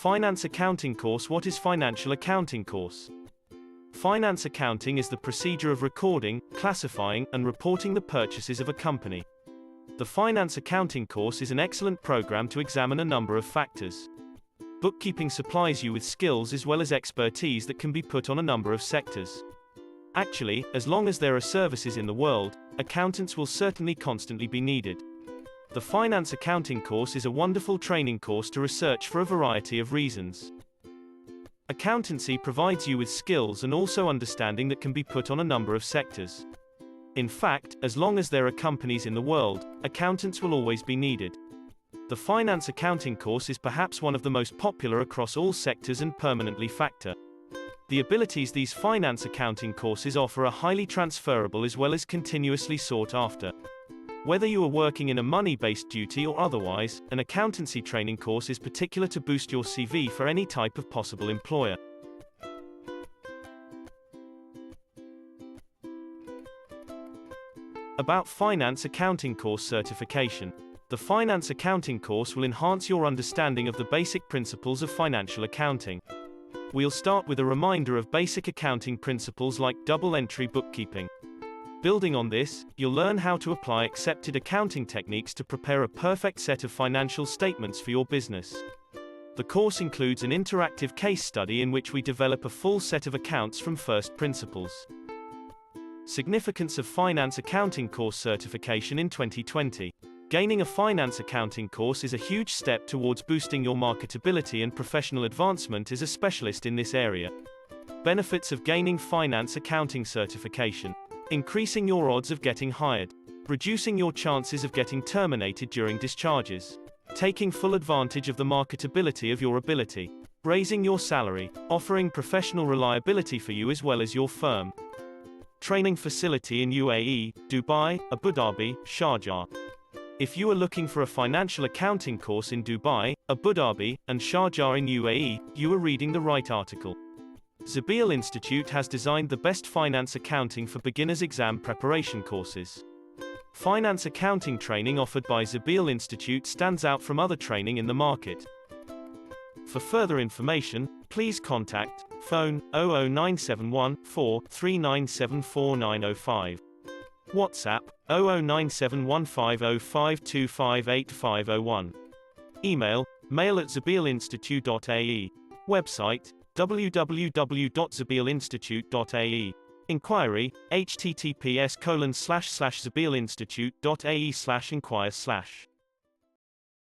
Finance accounting course. What is financial accounting course? Finance accounting is the procedure of recording, classifying, and reporting the purchases of a company. The finance accounting course is an excellent program to examine a number of factors. Bookkeeping supplies you with skills as well as expertise that can be put on a number of sectors. Actually, as long as there are services in the world, accountants will certainly constantly be needed. The finance accounting course is a wonderful training course to research for a variety of reasons. Accountancy provides you with skills and also understanding that can be put on a number of sectors. In fact, as long as there are companies in the world, accountants will always be needed. The finance accounting course is perhaps one of the most popular across all sectors and permanently factor. The abilities these finance accounting courses offer are highly transferable as well as continuously sought after. Whether you are working in a money-based duty or otherwise, an accountancy training course is particular to boost your CV for any type of possible employer. About finance accounting course certification. The finance accounting course will enhance your understanding of the basic principles of financial accounting. We'll start with a reminder of basic accounting principles like double entry bookkeeping. Building on this, you'll learn how to apply accepted accounting techniques to prepare a perfect set of financial statements for your business. The course includes an interactive case study in which we develop a full set of accounts from first principles. Significance of finance accounting course certification in 2020. Gaining a finance accounting course is a huge step towards boosting your marketability and professional advancement as a specialist in this area. Benefits of gaining finance accounting certification. Increasing your odds of getting hired. Reducing your chances of getting terminated during discharges. Taking full advantage of the marketability of your ability. Raising your salary. Offering professional reliability for you as well as your firm. Training facility in UAE, Dubai, Abu Dhabi, Sharjah. If you are looking for a financial accounting course in Dubai, Abu Dhabi, and Sharjah in UAE, you are reading the right article. Zabeel Institute has designed the best finance accounting for beginners exam preparation courses. Finance accounting training offered by Zabeel Institute stands out from other training in the market. For further information, please contact phone 00971 4 397 4905. WhatsApp 009715052585501. Email mail@zabeelinstitute.ae. Website www.zabeelinstitute.ae. Inquiry https://zabeelinstitute.ae/inquire/